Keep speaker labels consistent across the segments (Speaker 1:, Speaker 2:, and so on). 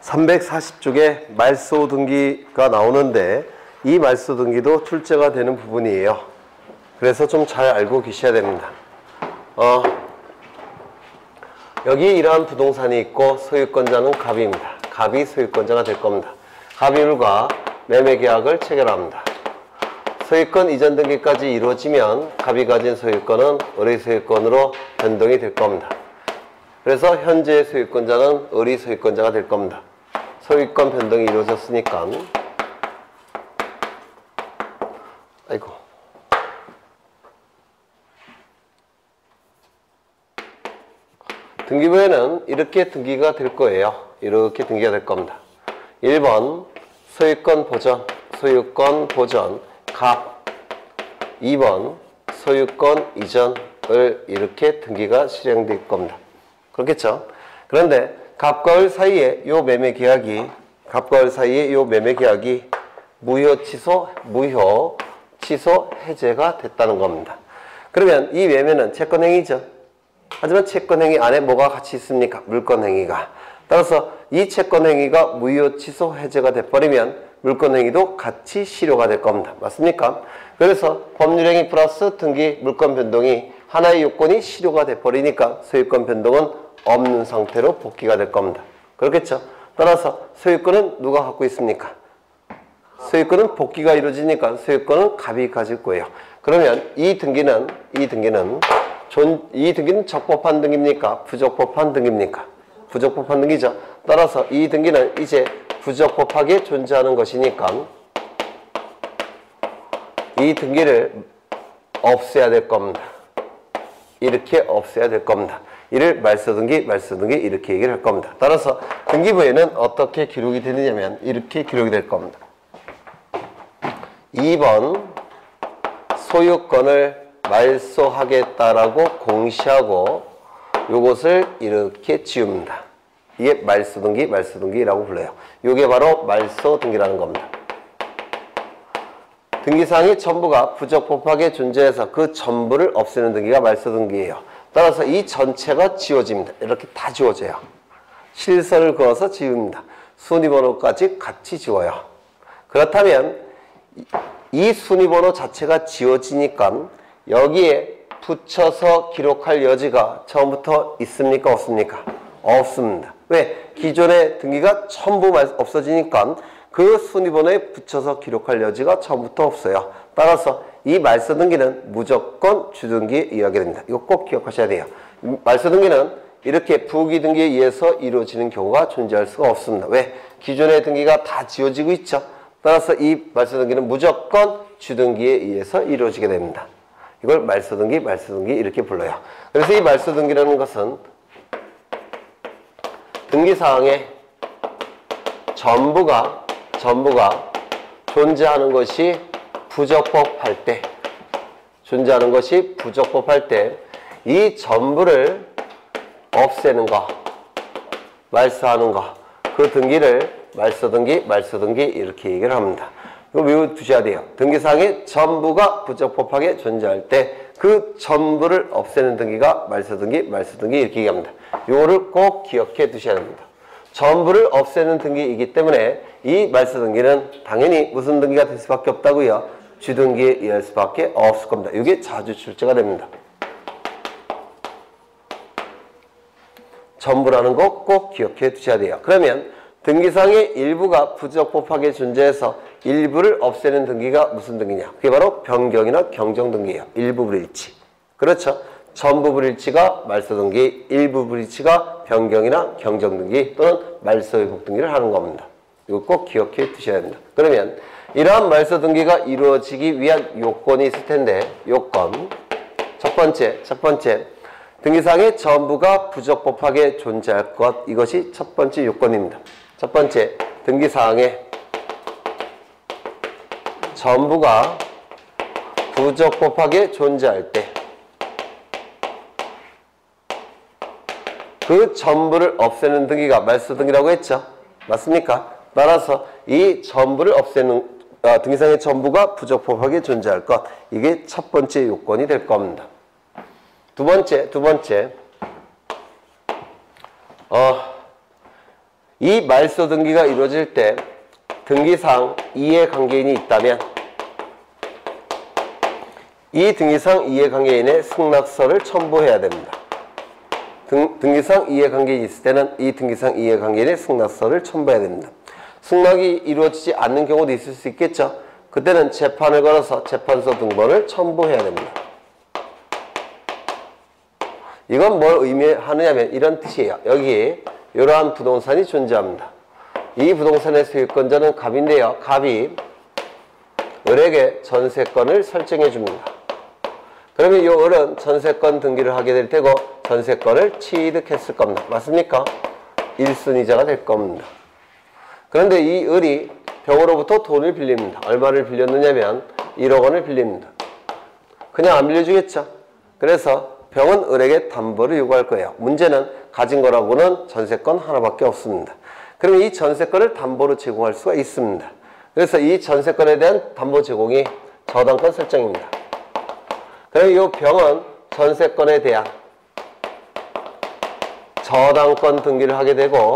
Speaker 1: 340쪽에 말소 등기가 나오는데 이 말소 등기도 출제가 되는 부분이에요. 그래서 좀 잘 알고 계셔야 됩니다. 여기 이러한 부동산이 있고 소유권자는 갑입니다. 갑이 소유권자가 될 겁니다. 갑입과 매매계약을 체결합니다. 소유권 이전 등기까지 이루어지면 갑이 가진 소유권은 을의 소유권으로 변동이 될 겁니다. 그래서 현재의 소유권자는 을의 소유권자가 될 겁니다. 소유권 변동이 이루어졌으니까 등기부에는 이렇게 등기가 될 거예요. 이렇게 등기가 될 겁니다. 1번 소유권 보전 갑. 2번 소유권 이전을 이렇게 등기가 실행될 겁니다. 그렇겠죠? 그런데 갑과 을 사이에 요 매매 계약이 무효 취소 해제가 됐다는 겁니다. 그러면 이 매매는 채권행위죠. 하지만 채권행위 안에 뭐가 같이 있습니까? 물권행위가. 따라서 이 채권행위가 무효 취소 해제가 돼버리면 물권행위도 같이 실효가 될 겁니다. 맞습니까? 그래서 법률행위 플러스 등기 물권 변동이 하나의 요건이 실효가 돼버리니까 소유권 변동은 없는 상태로 복귀가 될 겁니다. 그렇겠죠? 따라서 소유권은 누가 갖고 있습니까? 소유권은 복귀가 이루어지니까 소유권은 갑이 가질 거예요. 그러면 이 등기는 적법한 등기입니까? 부적법한 등기입니까? 부적법한 등기죠. 따라서 이 등기는 이제 부적법하게 존재하는 것이니까 이 등기를 없애야 될 겁니다. 이렇게 없애야 될 겁니다. 이를 말소등기 이렇게 얘기를 할 겁니다. 따라서 등기부에는 어떻게 기록이 되느냐면 이렇게 기록이 될 겁니다. 2번 소유권을 말소하겠다라고 공시하고 요것을 이렇게 지웁니다. 이게 말소등기라고 불러요. 이게 바로 말소등기라는 겁니다. 등기사항의 전부가 부적법하게 존재해서 그 전부를 없애는 등기가 말소등기예요. 따라서 이 전체가 지워집니다. 이렇게 다 지워져요. 실선을 그어서 지웁니다. 순위번호까지 같이 지워요. 그렇다면 이 순위번호 자체가 지워지니까 여기에 붙여서 기록할 여지가 처음부터 있습니까? 없습니까? 없습니다. 왜? 기존의 등기가 전부 없어지니까 그 순위번호에 붙여서 기록할 여지가 처음부터 없어요. 따라서 이 말소등기는 무조건 주등기에 의하게 됩니다. 이거 꼭 기억하셔야 돼요. 말소등기는 이렇게 부기등기에 의해서 이루어지는 경우가 존재할 수가 없습니다. 왜? 기존의 등기가 다 지워지고 있죠. 따라서 이 말소등기는 무조건 주등기에 의해서 이루어지게 됩니다. 이걸 말소등기 이렇게 불러요. 그래서 이 말소등기라는 것은 등기사항에 전부가 존재하는 것이 부적법할 때 이 전부를 없애는 거, 말소하는 거, 그 등기를 말소등기 이렇게 얘기를 합니다. 이거 외워두셔야 돼요. 등기사항에 전부가 부적법하게 존재할 때 그 전부를 없애는 등기가 말소등기 이렇게 얘기합니다. 이거를 꼭 기억해 두셔야 됩니다. 전부를 없애는 등기이기 때문에 이 말소등기는 당연히 무슨 등기가 될 수밖에 없다고요? 주등기에 의할 수밖에 없을 겁니다. 이게 자주 출제가 됩니다. 전부라는 거 꼭 기억해 두셔야 돼요. 그러면 등기상의 일부가 부적법하게 존재해서 일부를 없애는 등기가 무슨 등기냐? 그게 바로 변경이나 경정등기예요. 일부 불일치. 그렇죠? 전부 불일치가 말소등기, 일부 불일치가 변경이나 경정등기 또는 말소회복등기를 하는 겁니다. 이거 꼭 기억해 두셔야 됩니다. 그러면 이러한 말소등기가 이루어지기 위한 요건이 있을 텐데 요건 첫 번째 등기상의 전부가 부적법하게 존재할 것, 이것이 첫 번째 요건입니다. 첫 번째, 등기사항에 전부가 부적법하게 존재할 때 그 전부를 없애는 등기가 말소등기라고 했죠. 맞습니까? 따라서 이 전부를 없애는 등기상의 전부가 부적법하게 존재할 것, 이게 첫 번째 요건이 될 겁니다. 두 번째 이 말소 등기가 이루어질 때 등기상 이해관계인이 있다면 이 등기상 이해관계인의 승낙서를 첨부해야 됩니다. 등기상 이해관계인이 있을 때는 이 등기상 이해관계인의 승낙서를 첨부해야 됩니다. 승낙이 이루어지지 않는 경우도 있을 수 있겠죠. 그때는 재판을 걸어서 재판서 등본을 첨부해야 됩니다. 이건 뭘 의미하느냐면 이런 뜻이에요. 여기 이러한 부동산이 존재합니다. 이 부동산의 소유권자는 갑인데요. 갑이 을에게 전세권을 설정해 줍니다. 그러면 이 을은 전세권 등기를 하게 될 테고 전세권을 취득했을 겁니다. 맞습니까? 1순위자가 될 겁니다. 그런데 이 을이 병으로부터 돈을 빌립니다. 얼마를 빌렸느냐면 1억 원을 빌립니다. 그냥 안 빌려주겠죠. 그래서 병은 을에게 담보를 요구할 거예요. 문제는 가진 거라고는 전세권 하나밖에 없습니다. 그럼 이 전세권을 담보로 제공할 수가 있습니다. 그래서 이 전세권에 대한 담보 제공이 저당권 설정입니다. 그럼 이 병은 전세권에 대한 저당권 등기를 하게 되고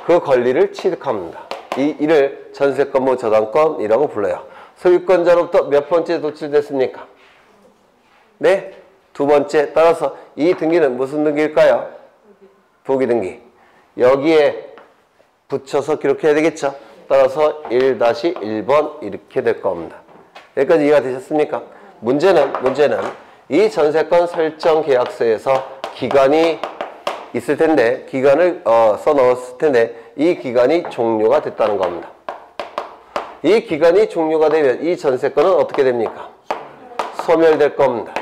Speaker 1: 그 권리를 취득합니다. 이를 전세권 저당권이라고 불러요. 소유권자로부터 몇 번째 도출됐습니까? 네? 두 번째. 따라서 이 등기는 무슨 등기일까요? 부기등기. 여기에 붙여서 기록해야 되겠죠? 따라서 1-1번 이렇게 될 겁니다. 여기까지 이해가 되셨습니까? 문제는 이 전세권 설정 계약서에서 기간이 있을 텐데 기간을 써넣었을 텐데 이 기간이 종료가 됐다는 겁니다. 이 기간이 종료가 되면 이 전세권은 어떻게 됩니까? 소멸될 겁니다.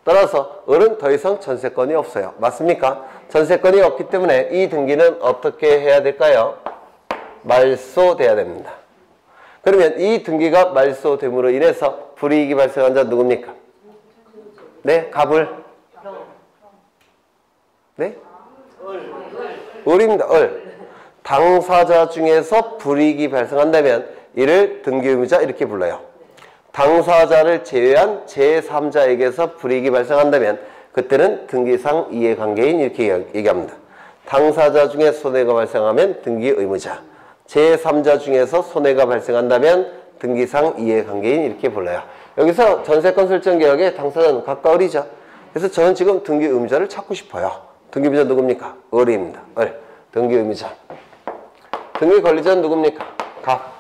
Speaker 1: 따라서 을은 더 이상 전세권이 없어요. 맞습니까? 전세권이 없기 때문에 이 등기는 어떻게 해야 될까요? 말소돼야 됩니다. 그러면 이 등기가 말소됨으로 인해서 불이익이 발생한 자 누굽니까? 네? 갑을? 네? 을입니다. 을. 당사자 중에서 불이익이 발생한다면 이를 등기의무자 이렇게 불러요. 당사자를 제외한 제3자에게서 불이익이 발생한다면 그때는 등기상 이해관계인 이렇게 얘기합니다. 당사자 중에 손해가 발생하면 등기의무자, 제3자 중에서 손해가 발생한다면 등기상 이해관계인 이렇게 불러요. 여기서 전세권 설정 계약의 당사자는 각각 을이죠. 그래서 저는 지금 등기의무자를 찾고 싶어요. 등기의무자 누굽니까? 을입니다. 을. 등기의무자. 등기권리자는 누굽니까? 갑.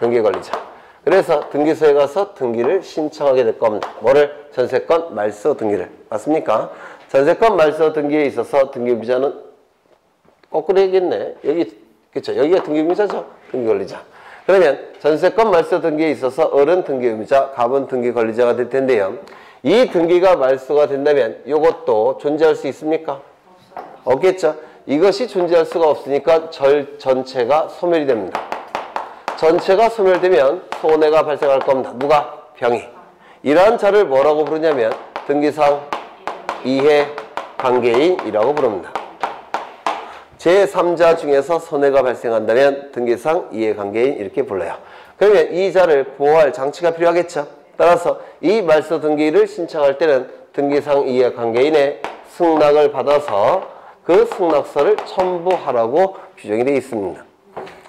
Speaker 1: 등기권리자. 그래서 등기소에 가서 등기를 신청하게 될 겁니다. 뭐를? 전세권 말소 등기를. 맞습니까? 전세권 말소 등기에 있어서 등기의무자는 거꾸로 얘기했네. 여기, 그쵸? 여기가 등기의무자죠? 등기권리자. 그러면 전세권 말소 등기에 있어서 을은 등기의무자, 갑은 등기권리자가 될 텐데요. 이 등기가 말소가 된다면 이것도 존재할 수 있습니까? 없겠죠? 이것이 존재할 수가 없으니까 전체가 소멸이 됩니다. 전체가 소멸되면 손해가 발생할 겁니다. 누가? 병이. 이러한 자를 뭐라고 부르냐면 등기상 이해관계인이라고 부릅니다. 제3자 중에서 손해가 발생한다면 등기상 이해관계인 이렇게 불러요. 그러면 이 자를 보호할 장치가 필요하겠죠. 따라서 이 말소 등기를 신청할 때는 등기상 이해관계인의 승낙을 받아서 그 승낙서를 첨부하라고 규정이 되어 있습니다.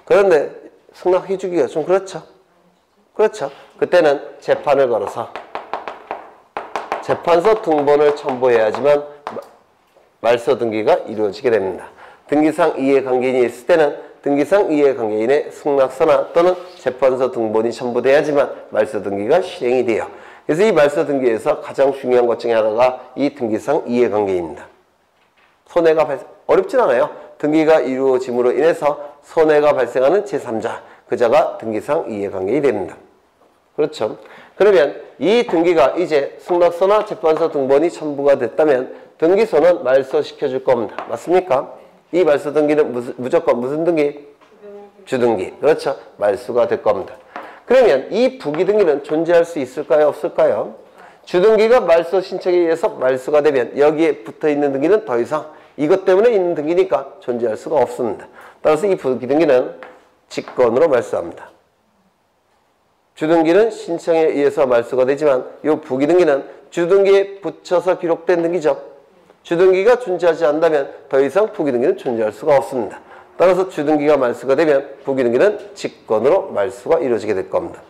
Speaker 1: 그런데 승낙해주기가 좀 그렇죠. 그렇죠. 그때는 재판을 걸어서 재판서 등본을 첨부해야지만 말소 등기가 이루어지게 됩니다. 등기상 이해관계인이 있을 때는 등기상 이해관계인의 승낙서나 또는 재판서 등본이 첨부돼야지만 말소 등기가 실행이 돼요. 그래서 이 말소 등기에서 가장 중요한 것 중에 하나가 이 등기상 이해관계입니다. 손해가 어렵진 않아요. 등기가 이루어짐으로 인해서 손해가 발생하는 제3자, 그자가 등기상 이해관계인이 됩니다. 그렇죠. 그러면 이 등기가 이제 승낙서나 재판서 등본이 첨부가 됐다면 등기소는 말소시켜줄 겁니다. 맞습니까? 이 말소 등기는 무조건 무슨 등기? 주등기. 그렇죠. 말소가 될 겁니다. 그러면 이 부기등기는 존재할 수 있을까요? 없을까요? 주등기가 말소 신청에 의해서 말소가 되면 여기에 붙어있는 등기는 더 이상 이것 때문에 있는 등기니까 존재할 수가 없습니다. 따라서 이 부기등기는 직권으로 말소합니다. 주등기는 신청에 의해서 말소가 되지만 이 부기등기는 주등기에 붙여서 기록된 등기죠. 주등기가 존재하지 않는다면 더 이상 부기등기는 존재할 수가 없습니다. 따라서 주등기가 말소가 되면 부기등기는 직권으로 말소가 이루어지게 될 겁니다.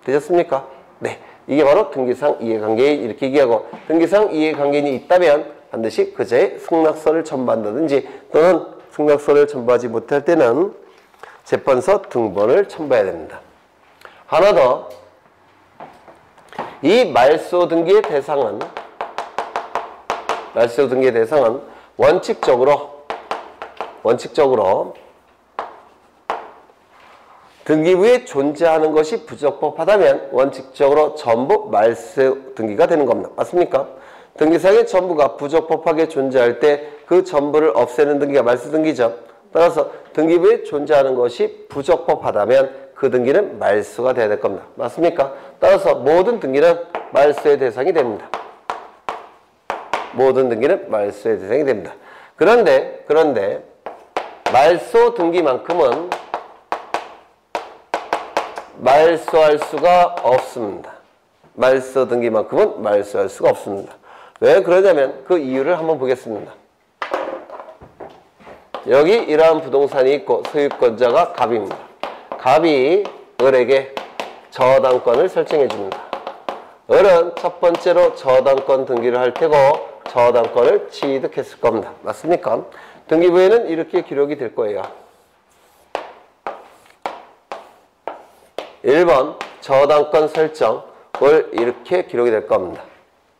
Speaker 1: 되셨습니까? 네. 이게 바로 등기상 이해관계인 이렇게 얘기하고 등기상 이해관계인이 있다면 반드시 그자의 승낙서를 첨부한다든지 또는 승낙서를 첨부하지 못할 때는 재판서 등본을 첨부해야 됩니다. 하나 더. 이 말소 등기의 대상은 원칙적으로 등기부에 존재하는 것이 부적법하다면 원칙적으로 전부 말소 등기가 되는 겁니다. 맞습니까? 등기상의 전부가 부적법하게 존재할 때 그 전부를 없애는 등기가 말소 등기죠. 따라서 등기부에 존재하는 것이 부적법하다면 그 등기는 말소가 돼야 될 겁니다. 맞습니까? 따라서 모든 등기는 말소의 대상이 됩니다. 모든 등기는 말소의 대상이 됩니다. 그런데 말소 등기만큼은 말소할 수가 없습니다. 말소 등기만큼은 말소할 수가 없습니다. 왜 그러냐면 그 이유를 한번 보겠습니다. 여기 이러한 부동산이 있고 소유권자가 갑입니다. 갑이 을에게 저당권을 설정해 줍니다. 을은 첫 번째로 저당권 등기를 할 테고 저당권을 취득했을 겁니다. 맞습니까? 등기부에는 이렇게 기록이 될 거예요. 1번 저당권 설정 을 이렇게 기록이 될 겁니다.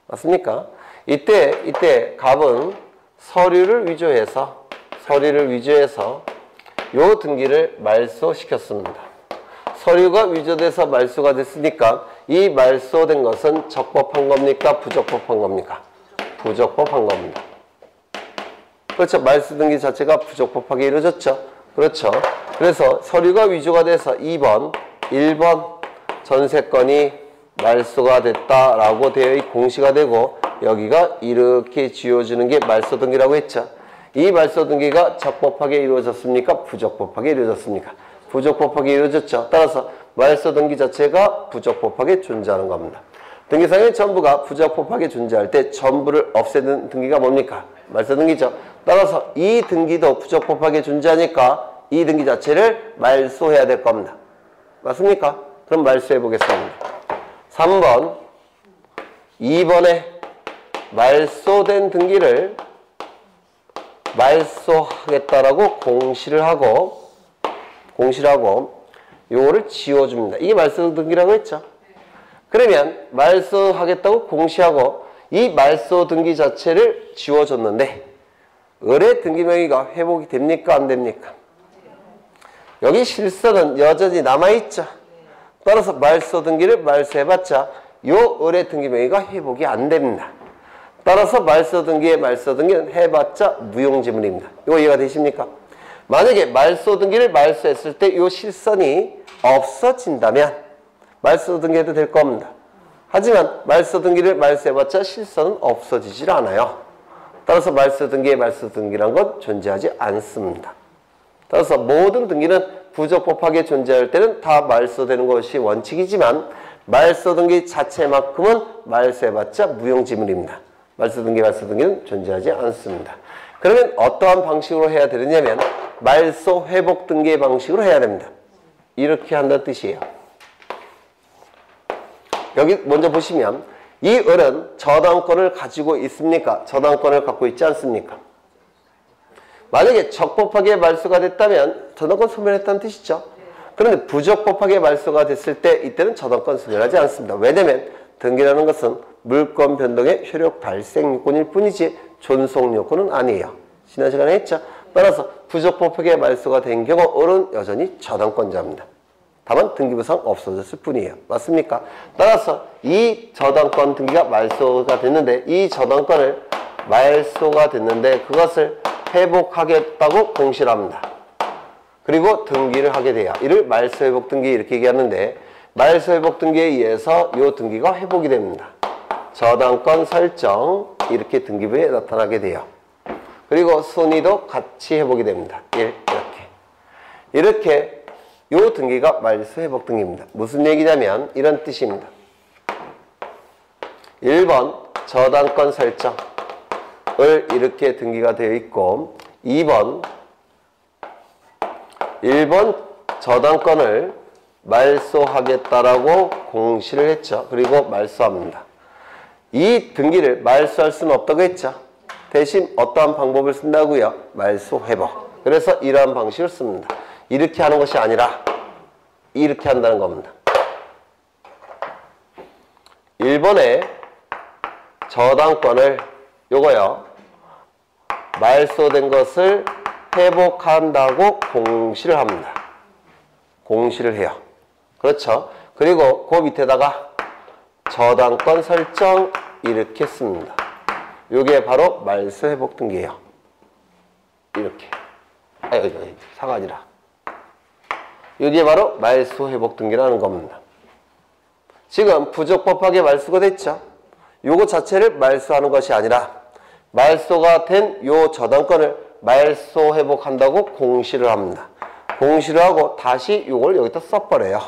Speaker 1: 맞습니까? 이때 갑은 서류를 위조해서 요 등기를 말소시켰습니다. 서류가 위조돼서 말소가 됐으니까 이 말소된 것은 적법한 겁니까? 부적법한 겁니까? 부적법한 겁니다. 그렇죠. 말소 등기 자체가 부적법하게 이루어졌죠. 그렇죠. 그래서 서류가 위조가 돼서 2번, 1번 전세권이 말소가 됐다라고 되어 공시가 되고 여기가 이렇게 지워지는 게 말소 등기라고 했죠. 이 말소 등기가 적법하게 이루어졌습니까? 부적법하게 이루어졌습니까? 부적법하게 이루어졌죠. 따라서 말소 등기 자체가 부적법하게 존재하는 겁니다. 등기상의 전부가 부적법하게 존재할 때 전부를 없애는 등기가 뭡니까? 말소 등기죠. 따라서 이 등기도 부적법하게 존재하니까 이 등기 자체를 말소해야 될 겁니다. 맞습니까? 그럼 말소해 보겠습니다. 3번 2번에 말소된 등기를 말소하겠다라고 공시를 하고 요거를 지워줍니다. 이게 말소 등기라고 했죠. 그러면 말소하겠다고 공시하고 이 말소 등기 자체를 지워줬는데 을의 등기 명의가 회복이 됩니까? 안 됩니까? 여기 실선은 여전히 남아있죠. 따라서 말소 등기를 말소해봤자 요 을의 등기 명의가 회복이 안 됩니다. 따라서 말소 등기는 해봤자 무용지물입니다. 이거 이해가 되십니까? 만약에 말소 등기를 말소했을 때 요 실선이 없어진다면 말소 등기해도 될 겁니다. 하지만 말소 등기를 말소해봤자 실선은 없어지질 않아요. 따라서 말소 등기란 건 존재하지 않습니다. 따라서 모든 등기는 부적법하게 존재할 때는 다 말소되는 것이 원칙이지만 말소 등기 자체만큼은 말소해봤자 무용지물입니다. 말소 등기는 존재하지 않습니다. 그러면 어떠한 방식으로 해야 되느냐면 말소 회복 등기의 방식으로 해야 됩니다. 이렇게 한다는 뜻이에요. 여기 먼저 보시면 이 을은 저당권을 가지고 있습니까? 저당권을 갖고 있지 않습니까? 만약에 적법하게 말소가 됐다면 저당권 소멸했다는 뜻이죠. 그런데 부적법하게 말소가 됐을 때 이때는 저당권 소멸하지 않습니다. 왜냐하면 등기라는 것은 물권 변동의 효력 발생 요건일 뿐이지 존속 요건은 아니에요. 지난 시간에 했죠. 따라서 부적법하게 말소가 된 경우 을은 여전히 저당권자입니다. 다만 등기부상 없어졌을 뿐이에요. 맞습니까? 따라서 이 저당권 등기가 말소가 됐는데 이 저당권을 말소가 됐는데 그것을 회복하겠다고 공시를 합니다. 그리고 등기를 하게 돼요. 이를 말소회복 등기 이렇게 얘기하는데 말소회복 등기에 의해서 이 등기가 회복이 됩니다. 저당권 설정 이렇게 등기부에 나타나게 돼요. 그리고 순위도 같이 회복이 됩니다. 이렇게 이 등기가 말소회복 등기입니다. 무슨 얘기냐면 이런 뜻입니다. 1번 저당권 설정을 이렇게 등기가 되어 있고 2번 1번 저당권을 말소하겠다라고 공시를 했죠. 그리고 말소합니다. 이 등기를 말소할 수는 없다고 했죠. 대신 어떠한 방법을 쓴다고요? 말소 회복. 그래서 이러한 방식을 씁니다. 이렇게 하는 것이 아니라 이렇게 한다는 겁니다. 1번에 저당권을 요거요. 말소된 것을 회복한다고 공시를 합니다. 공시를 해요. 그렇죠? 그리고 그 밑에다가 저당권 설정 이렇게 씁니다. 요게 바로 말소 회복 등기예요. 이렇게. 사가 아니라. 요게 바로 말소 회복 등기라는 겁니다. 지금 부적법하게 말소가 됐죠? 요거 자체를 말소하는 것이 아니라 말소가 된 요 저당권을 말소 회복한다고 공시를 합니다. 공시를 하고 다시 요걸 여기다 써버려요.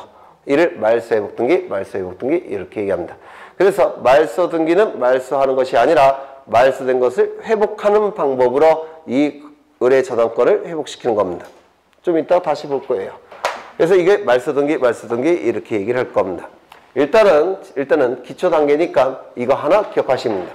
Speaker 1: 이를 말소 회복 등기, 말소 회복 등기 이렇게 얘기합니다. 그래서 말소 등기는 말소하는 것이 아니라 말소된 것을 회복하는 방법으로 이 의뢰 저당권을 회복시키는 겁니다. 좀 이따가 다시 볼 거예요. 그래서 이게 말소 등기, 말소 등기 이렇게 얘기를 할 겁니다. 일단은 기초 단계니까 이거 하나 기억하십니다.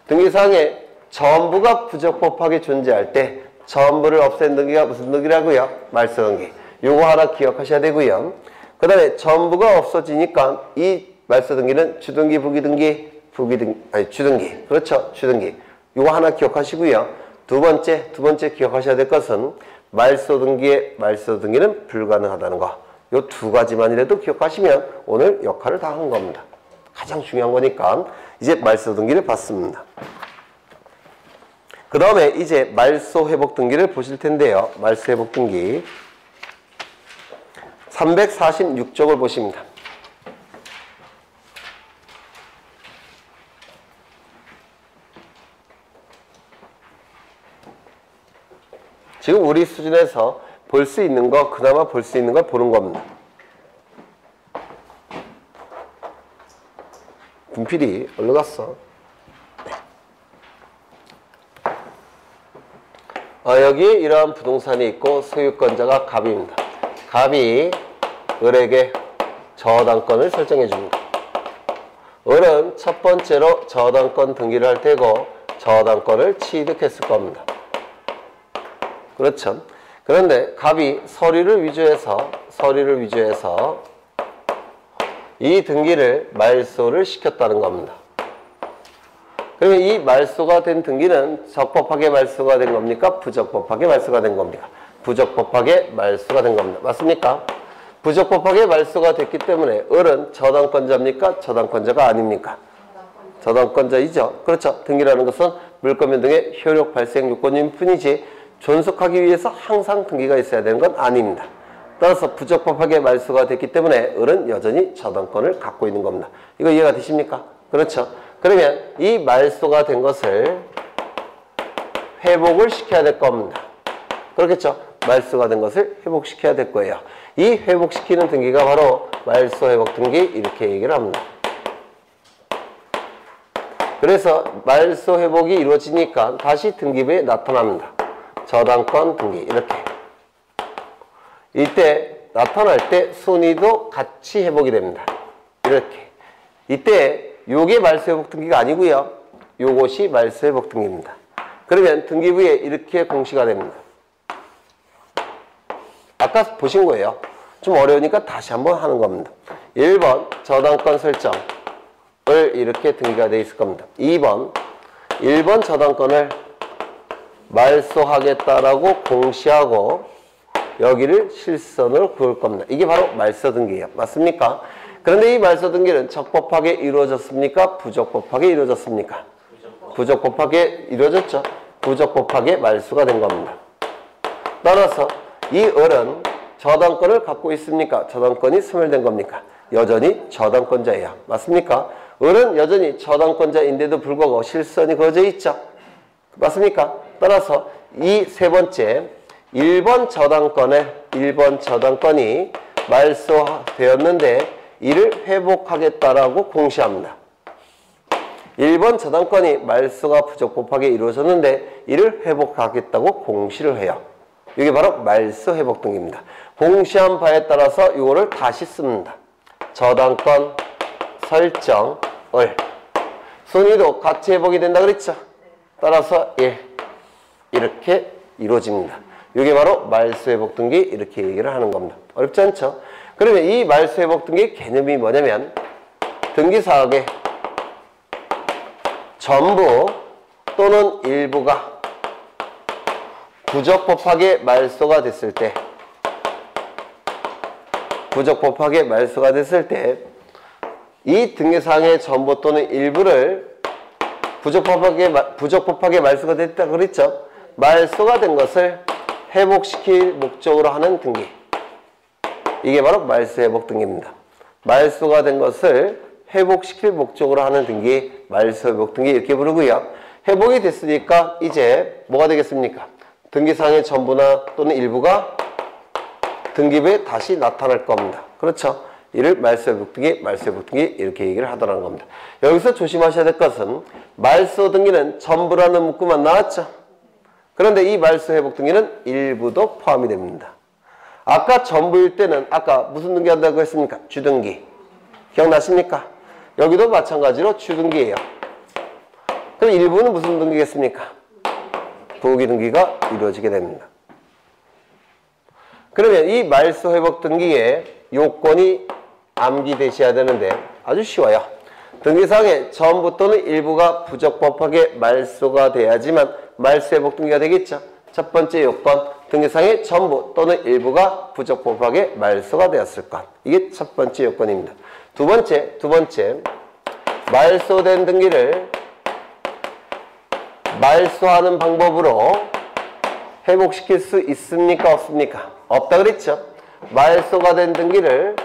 Speaker 1: 등기사항에 전부가 부적법하게 존재할 때 전부를 없앤 등기가 무슨 등기라고요? 말소 등기. 요거 하나 기억하셔야 되고요. 그 다음에 전부가 없어지니까 이 말소 등기는 주등기, 부기등기, 주등기. 그렇죠? 주등기. 요거 하나 기억하시고요. 두 번째 기억하셔야 될 것은 말소 등기는 불가능하다는 거. 요 두 가지만이라도 기억하시면 오늘 역할을 다 한 겁니다. 가장 중요한 거니까 이제 말소 등기를 봤습니다. 그 다음에 이제 말소 회복 등기를 보실 텐데요. 말소 회복 등기 346쪽을 보십니다. 지금 우리 수준에서 볼 수 있는 거, 그나마 볼 수 있는 걸 보는 겁니다. 분필이 어디로 갔어? 네. 여기에 이러한 부동산이 있고 소유권자가 갑입니다. 갑이 을에게 저당권을 설정해 줍니다. 을은 첫 번째로 저당권 등기를 할 테고 저당권을 취득했을 겁니다. 그렇죠? 그런데 갑이 서류를 위조해서 이 등기를 말소를 시켰다는 겁니다. 그러면 이 말소가 된 등기는 적법하게 말소가 된 겁니까? 부적법하게 말소가 된 겁니까? 부적법하게 말소가 된 겁니다. 맞습니까? 부적법하게 말소가 됐기 때문에 을은 저당권자입니까? 저당권자가 아닙니까? 저당권자이죠. 그렇죠. 등기라는 것은 물권면 등의 효력 발생 요건일 뿐이지 존속하기 위해서 항상 등기가 있어야 되는 건 아닙니다. 따라서 부적법하게 말소가 됐기 때문에 을은 여전히 저당권을 갖고 있는 겁니다. 이거 이해가 되십니까? 그렇죠. 그러면 이 말소가 된 것을 회복을 시켜야 될 겁니다. 그렇겠죠. 말소가 된 것을 회복시켜야 될 거예요. 이 회복시키는 등기가 바로 말소 회복 등기 이렇게 얘기를 합니다. 그래서 말소 회복이 이루어지니까 다시 등기부에 나타납니다. 저당권 등기 이렇게. 이때 나타날 때 순위도 같이 회복이 됩니다. 이렇게. 이때 요게 말소 회복 등기가 아니고요. 요것이 말소 회복 등기입니다. 그러면 등기부에 이렇게 공시가 됩니다. 아까 보신 거예요. 좀 어려우니까 다시 한번 하는 겁니다. 1번 저당권 설정을 이렇게 등기가 되어 있을 겁니다. 2번 1번 저당권을 말소하겠다라고 공시하고 여기를 실선으로 그을 겁니다. 이게 바로 말소 등기예요. 맞습니까? 그런데 이 말소 등기는 적법하게 이루어졌습니까? 부적법하게 이루어졌습니까? 부적법하게 이루어졌죠. 부적법하게 말소가 된 겁니다. 따라서 이 을은 저당권을 갖고 있습니까? 저당권이 소멸된 겁니까? 여전히 저당권자예요. 맞습니까? 을은 여전히 저당권자인데도 불구하고 실선이 그어져 있죠. 맞습니까? 따라서 이 세 번째 1번 저당권이 말소되었는데 이를 회복하겠다라고 공시합니다. 1번 저당권이 말소가 부적법하게 이루어졌는데 이를 회복하겠다고 공시를 해요. 이게 바로 말소 회복 등기입니다. 공시한 바에 따라서 이거를 다시 씁니다. 저당권 설정을 순위도 같이 회복이 된다 그랬죠? 따라서 1 이렇게 이루어집니다. 이게 바로 말소 회복 등기 이렇게 얘기를 하는 겁니다. 어렵지 않죠? 그러면 이 말소 회복 등기 개념이 뭐냐면 등기사항의 전부 또는 일부가 부적법하게 말소가 됐을 때 이 등기사항의 전부 또는 일부를 부적법하게 말소가 됐다 그랬죠? 말소가 된 것을 회복시킬 목적으로 하는 등기. 이게 바로 말소 회복 등기입니다. 말소가 된 것을 회복시킬 목적으로 하는 등기, 말소 회복 등기 이렇게 부르고요. 회복이 됐으니까 이제 뭐가 되겠습니까? 등기사항의 전부나 또는 일부가 등기부에 다시 나타날 겁니다. 그렇죠? 이를 말소 회복 등기, 말소 회복 등기 이렇게 얘기를 하더라는 겁니다. 여기서 조심하셔야 될 것은 말소 등기는 전부라는 문구만 나왔죠? 그런데 이 말소 회복 등기는 일부도 포함이 됩니다. 아까 전부일 때는 아까 무슨 등기 한다고 했습니까? 주등기. 기억나십니까? 여기도 마찬가지로 주등기예요. 그럼 일부는 무슨 등기겠습니까? 부기 등기가 이루어지게 됩니다. 그러면 이 말소 회복 등기의 요건이 암기되셔야 되는데 아주 쉬워요. 등기사항의 전부 또는 일부가 부적법하게 말소가 돼야지만 말소 회복 등기가 되겠죠. 첫 번째 요건, 등기사항의 전부 또는 일부가 부적법하게 말소가 되었을 것. 이게 첫 번째 요건입니다. 두 번째, 말소된 등기를 말소하는 방법으로 회복시킬 수 있습니까? 없습니까? 없다 그랬죠? 말소가 된 등기를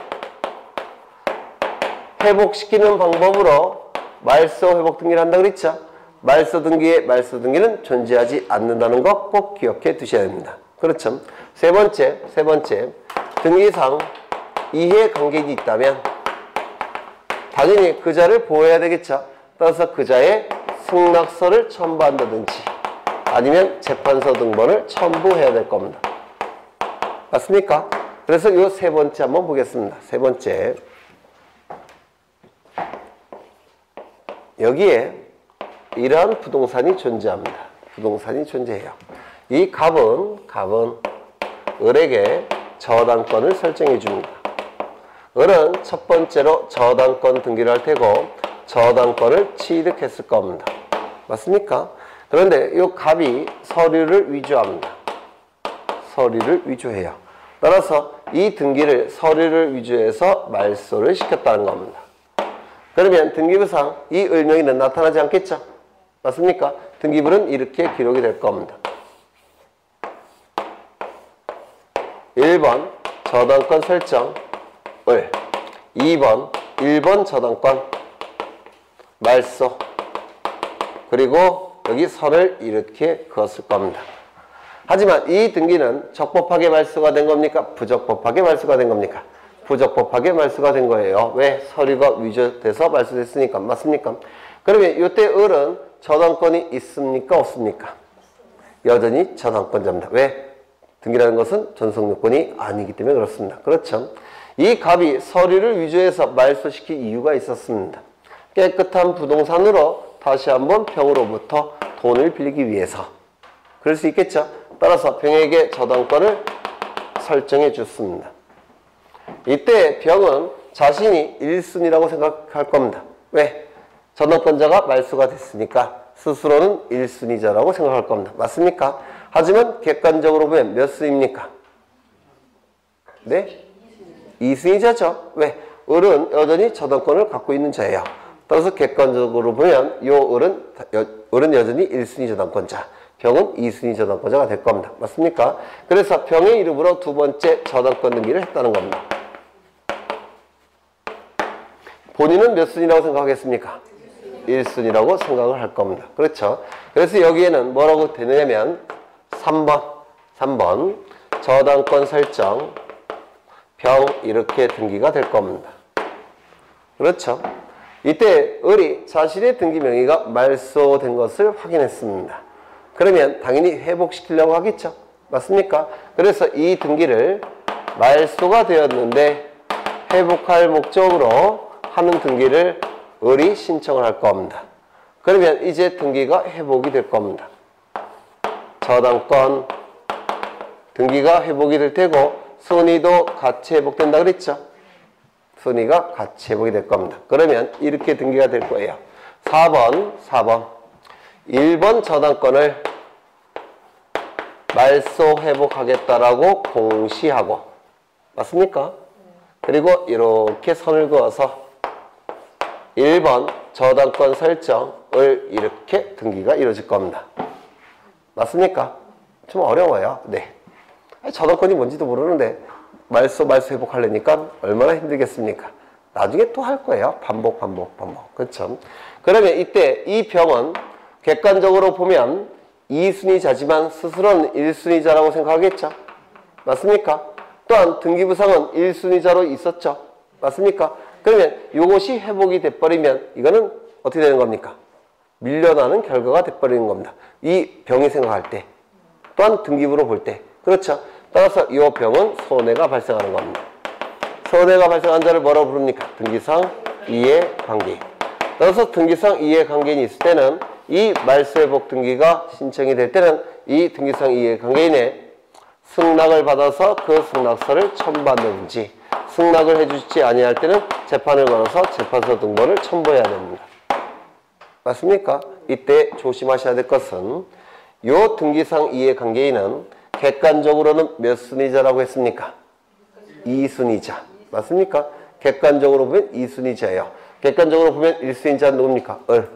Speaker 1: 회복시키는 방법으로 말소 회복 등기를 한다 그랬죠? 말소 등기는 존재하지 않는다는 거 꼭 기억해 두셔야 됩니다. 그렇죠? 세 번째, 등기상 이해관계가 있다면 당연히 그자를 보호해야 되겠죠? 따라서 그자의 승낙서를 첨부한다든지 아니면 재판서 등본을 첨부해야 될 겁니다. 맞습니까? 그래서 이 세 번째 한번 보겠습니다. 세 번째, 여기에 이러한 부동산이 존재합니다. 부동산이 존재해요. 이 갑은 을에게 저당권을 설정해 줍니다. 을은 첫 번째로 저당권 등기를 할 테고 저당권을 취득했을 겁니다. 맞습니까? 그런데 이 갑이 서류를 위조합니다. 서류를 위조해요. 따라서 이 등기를 서류를 위조해서 말소를 시켰다는 겁니다. 그러면 등기부상 이 을명의는 나타나지 않겠죠? 맞습니까? 등기부는 이렇게 기록이 될 겁니다. 1번 저당권 설정 을 2번 1번 저당권 말소 그리고 여기 선을 이렇게 그었을 겁니다. 하지만 이 등기는 적법하게 말소가 된 겁니까? 부적법하게 말소가 된 겁니까? 부적법하게 말소가 된 거예요. 왜? 서류가 위조돼서 말소됐으니까. 맞습니까? 그러면 이때 을은 저당권이 있습니까? 없습니까? 여전히 저당권자입니다. 왜? 등기라는 것은 전속요건이 아니기 때문에 그렇습니다. 그렇죠? 이 갑이 서류를 위조해서 말소시킬 이유가 있었습니다. 깨끗한 부동산으로 다시 한번 병으로부터 돈을 빌리기 위해서. 그럴 수 있겠죠? 따라서 병에게 저당권을 설정해 줬습니다. 이때 병은 자신이 1순위라고 생각할 겁니다. 왜? 저당권자가 말소가 됐으니까 스스로는 1순위자라고 생각할 겁니다. 맞습니까? 하지만 객관적으로 보면 몇 순위입니까? 네? 2순위자죠. 왜? 을은 여전히 저당권을 갖고 있는 자예요. 따라서 객관적으로 보면 을은 여전히 1순위 저당권자, 병은 2순위 저당권자가 될 겁니다. 맞습니까? 그래서 병의 이름으로 두 번째 저당권 등기를 했다는 겁니다. 본인은 몇 순위라고 생각하겠습니까? 1순위라고 생각을 할 겁니다. 그렇죠? 그래서 여기에는 뭐라고 되냐면 3번 저당권 설정 병 이렇게 등기가 될 겁니다. 그렇죠? 이때 을이 자신의 등기 명의가 말소된 것을 확인했습니다. 그러면 당연히 회복시키려고 하겠죠? 맞습니까? 그래서 이 등기를 말소가 되었는데 회복할 목적으로 하는 등기를 을이 신청을 할 겁니다. 그러면 이제 등기가 회복이 될 겁니다. 저당권 등기가 회복이 될 테고 순위도 같이 회복된다 그랬죠? 순위가 같이 회복이 될 겁니다. 그러면 이렇게 등기가 될 거예요. 4번 1번 저당권을 말소 회복하겠다라고 공시하고 맞습니까? 그리고 이렇게 선을 그어서 1번 저당권 설정을 이렇게 등기가 이루어질 겁니다. 맞습니까? 좀 어려워요. 네. 저당권이 뭔지도 모르는데 말소 회복하려니까 얼마나 힘들겠습니까? 나중에 또 할 거예요. 반복. 그렇죠? 그러면 이때 이 병은 객관적으로 보면 2순위자지만 스스로는 1순위자라고 생각하겠죠? 맞습니까? 또한 등기부상은 1순위자로 있었죠? 맞습니까? 그러면 이것이 회복이 돼버리면 이거는 어떻게 되는 겁니까? 밀려나는 결과가 돼버리는 겁니다. 이 병이 생각할 때 또한 등기부로 볼 때 그렇죠? 따라서 이 병은 손해가 발생하는 겁니다. 손해가 발생한 자를 뭐라고 부릅니까? 등기상 이해관계인. 따라서 등기상 이해관계인이 있을 때는 이 말소회복 등기가 신청이 될 때는 이 등기상 이해관계인의 승낙을 받아서 그 승낙서를 첨부한다든지 승낙을 해주지 아니할 때는 재판을 걸어서 재판서 등본을 첨부해야 됩니다. 맞습니까? 이때 조심하셔야 될 것은 요 등기상 이해관계인은 객관적으로는 몇 순위자라고 했습니까? 2순위자. 맞습니까? 객관적으로 보면 2순위자예요. 객관적으로 보면 1순위자는 누굽니까? 을.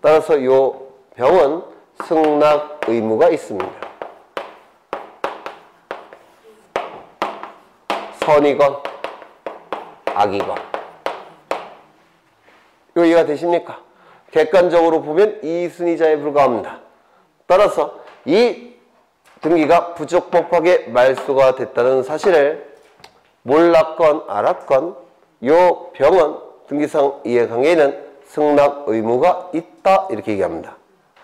Speaker 1: 따라서 요 병은 승낙 의무가 있습니다. 선이건 악이건. 이거 이해가 되십니까? 객관적으로 보면 2순위자에 불과합니다. 따라서 이 등기가 부적법하게 말소가 됐다는 사실을 몰랐건 알았건 요 병은 등기상 이해관계에는 승낙 의무가 있다 이렇게 얘기합니다.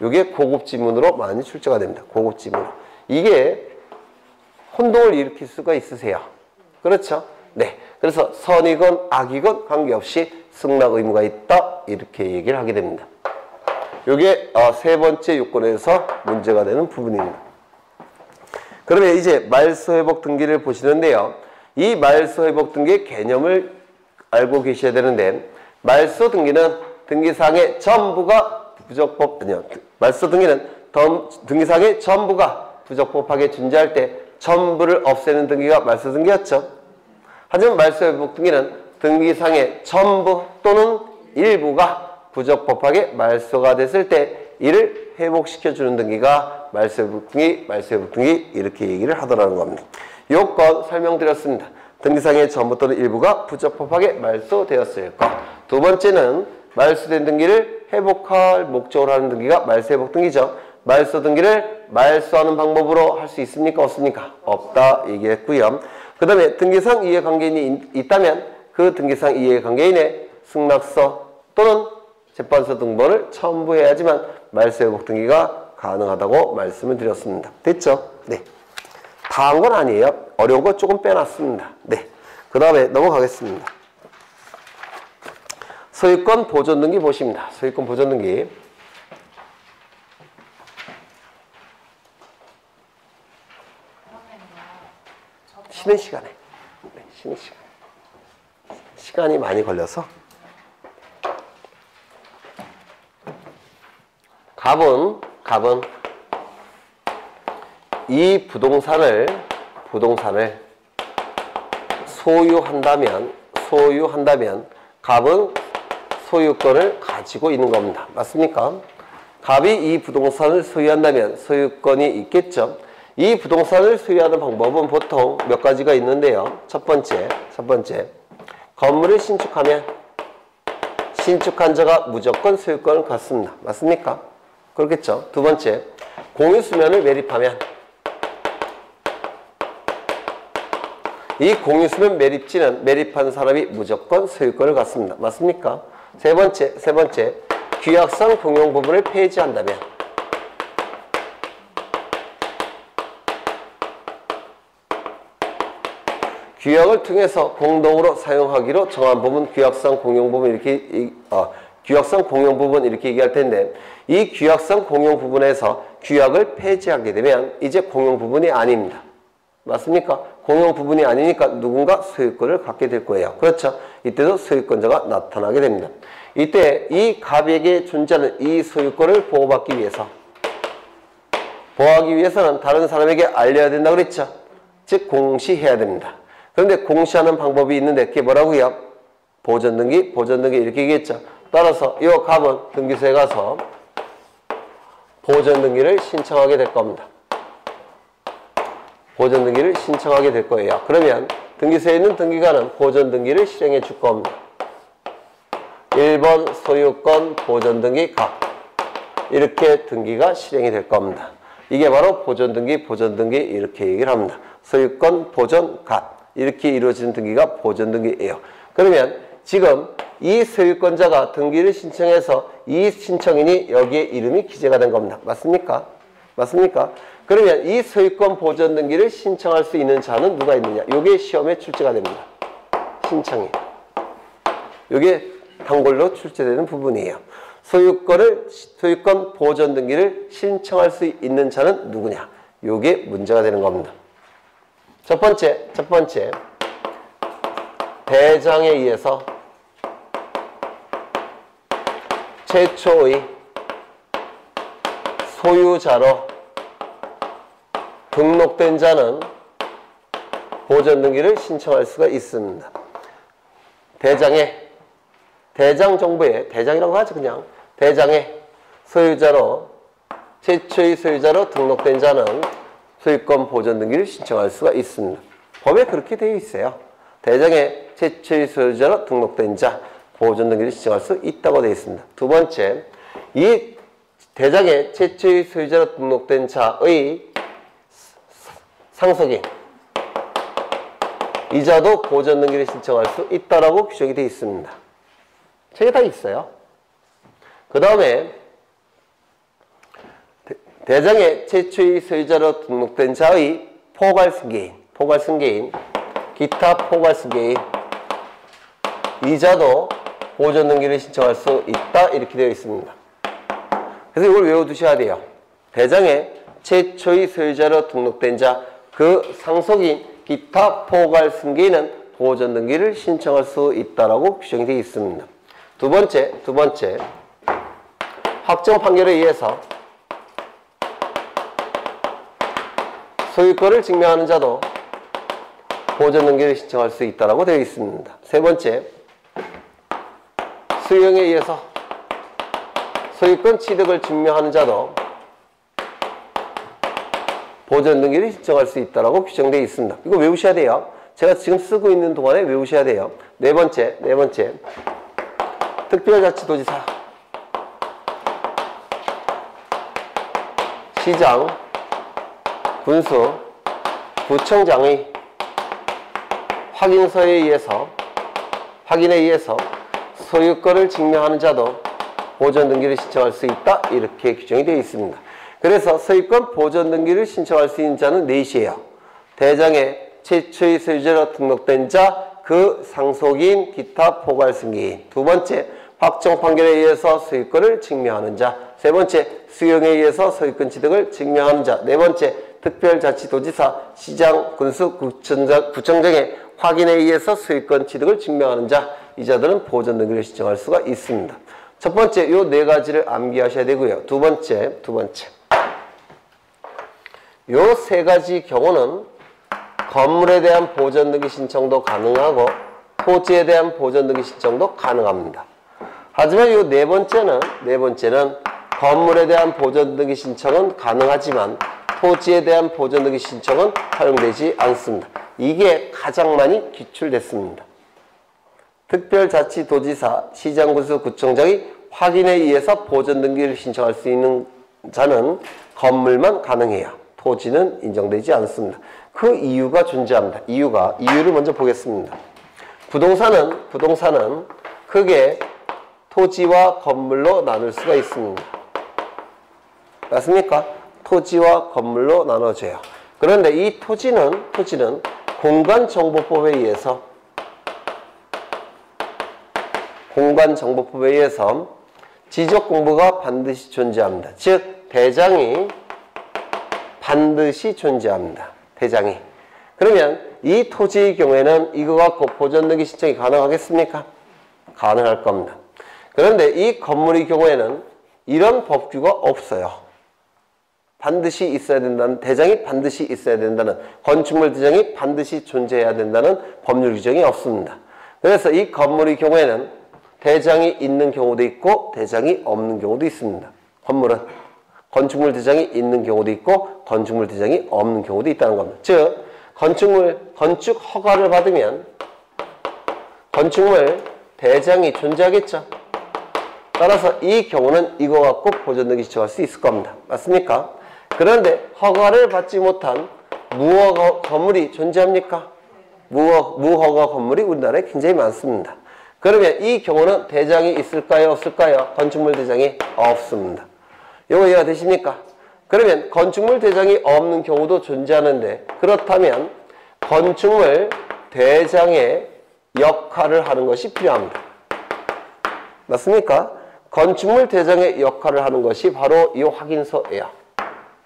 Speaker 1: 이게 고급 지문으로 많이 출제가 됩니다. 고급 지문으로. 이게 혼동을 일으킬 수가 있으세요. 그렇죠? 네. 그래서 선이건 악이건 관계없이 승낙 의무가 있다 이렇게 얘기를 하게 됩니다. 이게 세 번째 요건에서 문제가 되는 부분입니다. 그러면 이제 말소회복 등기를 보시는데요. 이 말소회복 등기의 개념을 알고 계셔야 되는데 말소 등기는 등기상의 전부가 말소 등기는 등기상의 전부가 부적법하게 존재할 때 전부를 없애는 등기가 말소 등기였죠. 하지만 말소회복 등기는 등기상의 전부 또는 일부가 부적법하게 말소가 됐을 때 이를 회복시켜주는 등기가 말소회복 등기 이렇게 얘기를 하더라는 겁니다. 요건 설명드렸습니다. 등기상의 전부 또는 일부가 부적법하게 말소되었을 것. 두 번째는 말소된 등기를 회복할 목적으로 하는 등기가 말소회복 등기죠. 말소 등기를 말소하는 방법으로 할 수 있습니까? 없습니까? 없다 얘기했고요. 그 다음에 등기상 이해관계인이 있다면 그 등기상 이해관계인의 승낙서 또는 재판서 등본을 첨부해야지만 말소회복 등기가 가능하다고 말씀을 드렸습니다. 됐죠? 네. 다 한 건 아니에요. 어려운 거 조금 빼놨습니다. 네. 그 다음에 넘어가겠습니다. 소유권 보존 등기 보십니다. 소유권 보존 등기. 쉬는 시간에. 네, 쉬는 시간에. 시간이 많이 걸려서. 갑은 이 부동산을 소유한다면 갑은 소유권을 가지고 있는 겁니다. 맞습니까? 갑이 이 부동산을 소유한다면 소유권이 있겠죠. 이 부동산을 소유하는 방법은 보통 몇 가지가 있는데요. 첫 번째 건물을 신축하면 신축한 자가 무조건 소유권을 갖습니다. 맞습니까? 그렇겠죠. 두 번째, 공유수면을 매립하면 이 공유수면 매립지는 매립한 사람이 무조건 소유권을 갖습니다. 맞습니까? 세 번째, 규약상 공용 부분을 폐지한다면 규약을 통해서 공동으로 사용하기로 정한 부분, 규약상 공용 부분 이렇게 규약상 공용 부분 이렇게 얘기할 텐데 이 규약상 공용 부분에서 규약을 폐지하게 되면 이제 공용 부분이 아닙니다. 맞습니까? 공용 부분이 아니니까 누군가 소유권을 갖게 될 거예요. 그렇죠? 이때도 소유권자가 나타나게 됩니다. 이때 이 갑에게 존재하는 이 소유권을 보호하기 위해서는 다른 사람에게 알려야 된다고 그랬죠? 즉 공시해야 됩니다. 그런데 공시하는 방법이 있는데 그게 뭐라고요? 보존등기 이렇게 얘기했죠. 따라서 이 갑은 등기소에 가서 보존등기를 신청하게 될 겁니다. 보존등기를 신청하게 될 거예요. 그러면 등기소에 있는 등기관은 보존등기를 실행해 줄 겁니다. 1번 소유권 보존등기 갑 이렇게 등기가 실행이 될 겁니다. 이게 바로 보존등기 이렇게 얘기를 합니다. 소유권 보존 갑 이렇게 이루어지는 등기가 보존등기예요. 그러면 지금 이 소유권자가 등기를 신청해서 이 신청인이 여기에 이름이 기재가 된 겁니다. 맞습니까? 그러면 이 소유권 보존 등기를 신청할 수 있는 자는 누가 있느냐? 이게 시험에 출제가 됩니다. 신청인. 이게 단골로 출제되는 부분이에요. 소유권 보존 등기를 신청할 수 있는 자는 누구냐? 이게 문제가 되는 겁니다. 첫 번째. 대장에 의해서 최초의 소유자로 등록된 자는 보존등기를 신청할 수가 있습니다. 대장 정부의 대장이라고 하죠. 그냥 대장의 소유자로 최초의 소유자로 등록된 자는 소유권 보존등기를 신청할 수가 있습니다. 법에 그렇게 되어 있어요. 대장의 최초의 소유자로 등록된 자 보존등기를 신청할 수 있다고 되어 있습니다. 두 번째, 이 대장의 최초의 소유자로 등록된 자의 상속인 이자도 보존등기를 신청할 수 있다라고 규정이 되어 있습니다. 책에 다 있어요. 그 다음에 대장의 최초의 소유자로 등록된 자의 포괄승계인, 기타 포괄승계인 이자도 보존등기를 신청할 수 있다 이렇게 되어 있습니다. 그래서 이걸 외워두셔야 돼요. 대장의 최초의 소유자로 등록된 자, 그 상속인 기타 포괄승계인은 보존등기를 신청할 수 있다라고 규정이 되어 있습니다. 두 번째, 확정 판결에 의해서 소유권을 증명하는 자도 보존등기를 신청할 수 있다라고 되어 있습니다. 세 번째, 수용에 의해서 소유권 취득을 증명하는 자도 보존등기를 신청할 수 있다라고 규정되어 있습니다. 이거 외우셔야 돼요. 제가 지금 쓰고 있는 동안에 외우셔야 돼요. 네 번째, 특별자치도지사, 시장, 군수, 구청장의 확인에 의해서 소유권을 증명하는 자도 보존등기를 신청할 수 있다 이렇게 규정이 되어 있습니다. 그래서 소유권 보존등기를 신청할 수 있는 자는 넷이에요. 대장의 최초의 소유자로 등록된 자, 그 상속인, 기타 포괄승계인. 두 번째, 확정 판결에 의해서 소유권을 증명하는 자. 세 번째, 수용에 의해서 소유권 취득을 증명하는 자. 네 번째, 특별자치도지사, 시장, 군수, 구청장의 확인에 의해서 소유권 취득을 증명하는 자. 이 자들은 보존등기를 신청할 수가 있습니다. 첫 번째, 요 네 가지를 암기하셔야 되고요. 두 번째. 요 세 가지 경우는 건물에 대한 보존등기 신청도 가능하고 토지에 대한 보존등기 신청도 가능합니다. 하지만 요 네 번째는 건물에 대한 보존등기 신청은 가능하지만 토지에 대한 보존등기 신청은 허용되지 않습니다. 이게 가장 많이 기출됐습니다. 특별자치도지사, 시장군수, 구청장의 확인에 의해서 보존등기를 신청할 수 있는 자는 건물만 가능해요. 토지는 인정되지 않습니다. 그 이유가 존재합니다. 이유를 먼저 보겠습니다. 부동산은 크게 토지와 건물로 나눌 수가 있습니다. 맞습니까? 토지와 건물로 나눠져요. 그런데 이 토지는 공간정보법에 의해서 지적공부가 반드시 존재합니다. 즉 대장이 반드시 존재합니다. 대장이. 그러면 이 토지의 경우에는 이거 갖고 보존등기 신청이 가능하겠습니까? 가능할 겁니다. 그런데 이 건물의 경우에는 이런 법규가 없어요. 반드시 있어야 된다는, 대장이 반드시 있어야 된다는, 건축물 대장이 반드시 존재해야 된다는 법률 규정이 없습니다. 그래서 이 건물의 경우에는 대장이 있는 경우도 있고 대장이 없는 경우도 있습니다. 건물은 건축물 대장이 있는 경우도 있고 건축물 대장이 없는 경우도 있다는 겁니다. 즉 건축 허가를 받으면 건축물 대장이 존재하겠죠. 따라서 이 경우는 이거 갖고 보존등기 신청할 수 있을 겁니다. 맞습니까? 그런데 허가를 받지 못한 무허가 건물이 존재합니까? 무허가 건물이 우리나라에 굉장히 많습니다. 그러면 이 경우는 대장이 있을까요? 없을까요? 건축물 대장이 없습니다. 이거 이해가 되십니까? 그러면 건축물 대장이 없는 경우도 존재하는데, 그렇다면 건축물 대장의 역할을 하는 것이 필요합니다. 맞습니까? 건축물 대장의 역할을 하는 것이 바로 이 확인서예요.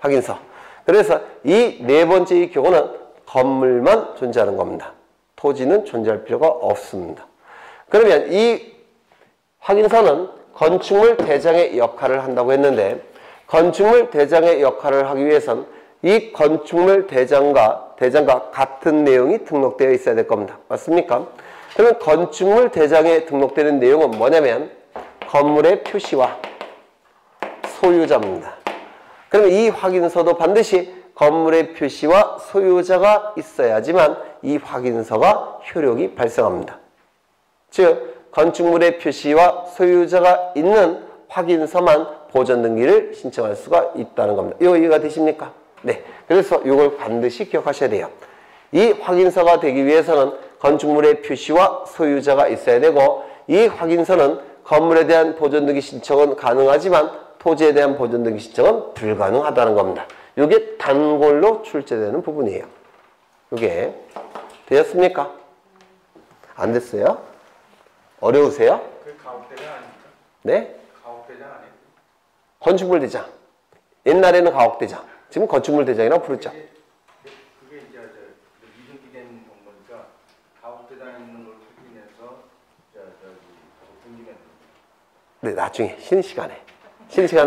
Speaker 1: 확인서. 그래서 이 네 번째의 경우는 건물만 존재하는 겁니다. 토지는 존재할 필요가 없습니다. 그러면 이 확인서는 건축물 대장의 역할을 한다고 했는데, 건축물 대장의 역할을 하기 위해선 이 건축물 대장과 같은 내용이 등록되어 있어야 될 겁니다. 맞습니까? 그러면 건축물 대장에 등록되는 내용은 뭐냐면 건물의 표시와 소유자입니다. 그러면 이 확인서도 반드시 건물의 표시와 소유자가 있어야지만 이 확인서가 효력이 발생합니다. 즉 건축물의 표시와 소유자가 있는 확인서만 보존등기를 신청할 수가 있다는 겁니다. 이거 이해가 되십니까? 네. 그래서 이걸 반드시 기억하셔야 돼요. 이 확인서가 되기 위해서는 건축물의 표시와 소유자가 있어야 되고, 이 확인서는 건물에 대한 보존등기 신청은 가능하지만 토지에 대한 보존등기 신청은 불가능하다는 겁니다. 이게 단골로 출제되는 부분이에요. 이게 되었습니까? 안 됐어요? 어려우세요?
Speaker 2: 그 가옥대장 아닙니까?
Speaker 1: 네?
Speaker 2: 가옥대장 아니에요?
Speaker 1: 건축물 대장. 옛날에는 가옥대장. 지금 건축물 대장이라고 부르죠.
Speaker 2: 그게 이제 미등기된 건물이니까 가옥대장 있는 걸 확인해서 등기면.
Speaker 1: 네, 나중에 쉬는 시간에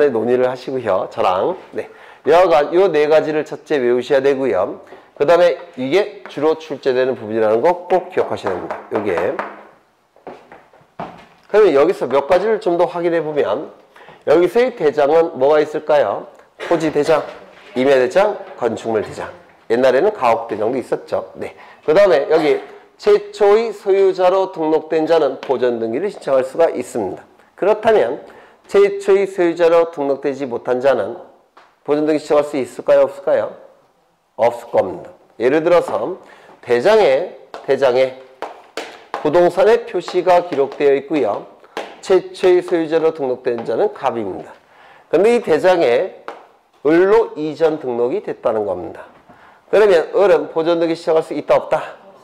Speaker 1: 논의를 하시고요. 저랑. 네. 요 네 가지를 첫째 외우셔야 되고요. 그 다음에 이게 주로 출제되는 부분이라는 거 꼭 기억하셔야 됩니다. 요게. 그러면 여기서 몇 가지를 좀 더 확인해 보면, 여기서의 대장은 뭐가 있을까요? 토지 대장, 임야 대장, 건축물 대장. 옛날에는 가옥 대장도 있었죠. 네. 그 다음에 여기 최초의 소유자로 등록된 자는 보존등기를 신청할 수가 있습니다. 그렇다면 최초의 소유자로 등록되지 못한 자는 보존등기 신청할 수 있을까요? 없을까요? 없을 겁니다. 예를 들어서 대장에 부동산의 표시가 기록되어 있고요. 최초의 소유자로 등록된 자는 갑입니다. 그런데 이 대장에 을로 이전 등록이 됐다는 겁니다. 그러면 을은 보존등기 신청할 수 있다 없다?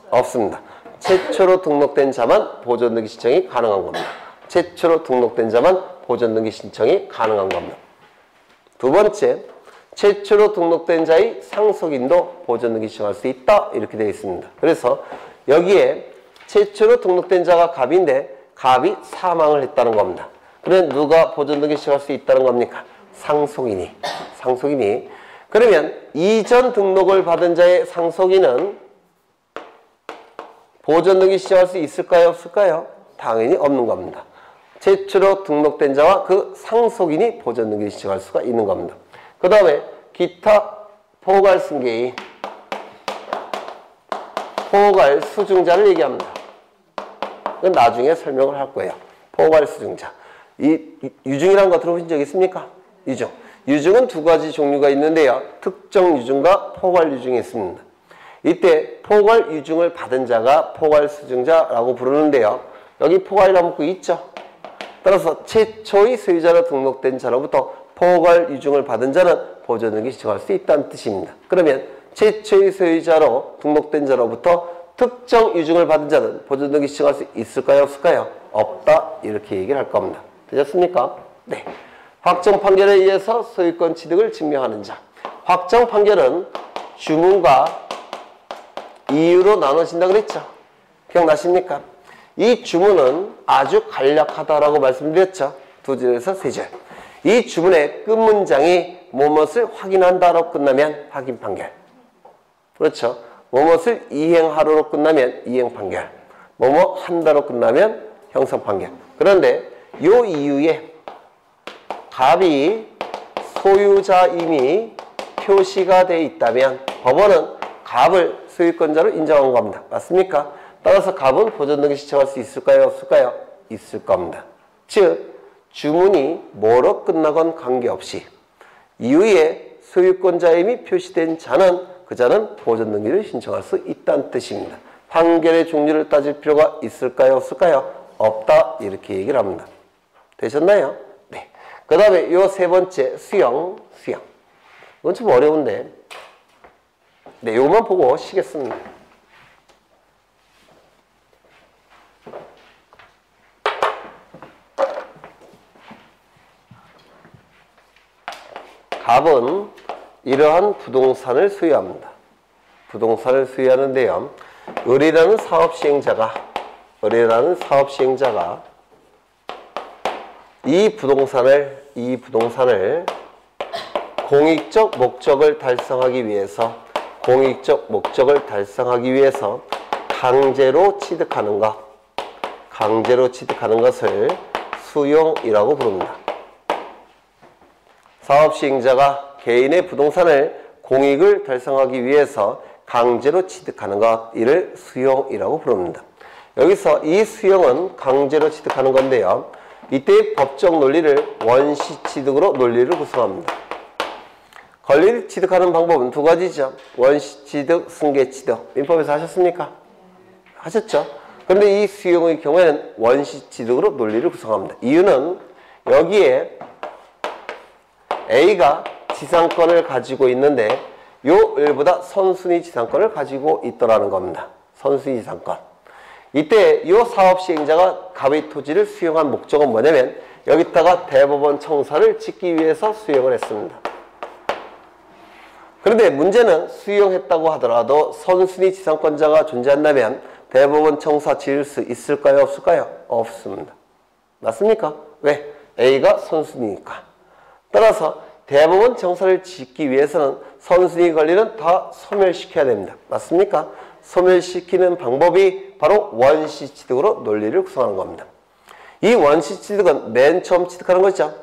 Speaker 1: 없습니다. 최초로 등록된 자만 보존등기 신청이 가능한 겁니다. 최초로 등록된 자만 보존등기 신청이 가능한 겁니다. 두 번째, 최초로 등록된 자의 상속인도 보존등기 신청할 수 있다, 이렇게 되어 있습니다. 그래서 여기에 최초로 등록된 자가 갑인데 갑이 사망을 했다는 겁니다. 그러면 누가 보존등기 신청할 수 있다는 겁니까? 상속인이. 그러면 이전 등록을 받은 자의 상속인은 보존등기 신청할 수 있을까요? 없을까요? 당연히 없는 겁니다. 최초로 등록된 자와 그 상속인이 보존등기 신청할 수가 있는 겁니다. 그 다음에 기타 포괄 승계인, 포괄 수증자를 얘기합니다. 그건 나중에 설명을 할 거예요. 포괄 수증자. 이 유증이라는 거 들어보신 적 있습니까? 유증. 유증은 두 가지 종류가 있는데요. 특정 유증과 포괄 유증이 있습니다. 이때 포괄 유증을 받은 자가 포괄 수증자라고 부르는데요. 여기 포괄이라고 묶고 있죠. 따라서 최초의 소유자로 등록된 자로부터 포괄 유증을 받은 자는 보존등기 신청할 수 있다는 뜻입니다. 그러면 최초의 소유자로 등록된 자로부터 특정 유증을 받은 자는 보존등기 신청할 수 있을까요? 없을까요? 없다. 이렇게 얘기를 할 겁니다. 되셨습니까? 네. 확정 판결에 의해서 소유권 취득을 증명하는 자. 확정 판결은 주문과 이유로 나눠진다 그랬죠? 기억나십니까? 이 주문은 아주 간략하다라고 말씀드렸죠? 2절에서 3절. 이 주문의 끝문장이 무엇을 확인한다로 끝나면 확인 판결. 그렇죠? 무엇을 이행하로로 끝나면 이행 판결. 뭐뭐 한다로 끝나면 형성 판결. 그런데 요 이후에 갑이 소유자임이 표시가 되어 있다면 법원은 갑을 소유권자로 인정한 겁니다. 맞습니까? 따라서 갑은 보존등기 신청할 수 있을까요? 없을까요? 있을 겁니다. 즉 주문이 뭐로 끝나건 관계없이 이후에 소유권자임이 표시된 자는 그 자는 보존등기를 신청할 수 있다는 뜻입니다. 판결의 종류를 따질 필요가 있을까요? 없을까요? 없다. 이렇게 얘기를 합니다. 되셨나요? 네. 그 다음에 요 세 번째 수용. 이건 좀 어려운데 네, 요것만 보고 쉬겠습니다. 갑은 이러한 부동산을 소유합니다. 부동산을 소유하는데요. 을이라는 사업시행자가 이 부동산을 공익적 목적을 달성하기 위해서 강제로 취득하는 것을 수용이라고 부릅니다. 사업시행자가 개인의 부동산을 공익을 달성하기 위해서 강제로 취득하는 것, 이를 수용이라고 부릅니다. 여기서 이 수용은 강제로 취득하는 건데요. 이때의 법적 논리를 원시취득으로 논리를 구성합니다. 권리를 취득하는 방법은 두 가지죠. 원시취득, 승계취득. 민법에서 하셨습니까? 하셨죠? 그런데 이 수용의 경우에는 원시취득으로 논리를 구성합니다. 이유는 여기에 A가 지상권을 가지고 있는데 요 을보다 선순위 지상권을 가지고 있더라는 겁니다. 선순위 지상권. 이때 요 사업시행자가 갑의 토지를 수용한 목적은 뭐냐면 여기다가 대법원 청사를 짓기 위해서 수용을 했습니다. 그런데 문제는 수용했다고 하더라도 선순위 지상권자가 존재한다면 대법원 청사 지을 수 있을까요? 없을까요? 없습니다. 맞습니까? 왜? A가 선순위니까. 따라서 대법원 청사를 짓기 위해서는 선순위 권리는 다 소멸시켜야 됩니다. 맞습니까? 소멸시키는 방법이 바로 원시취득으로 논리를 구성하는 겁니다. 이 원시취득은 맨 처음 취득하는 거죠.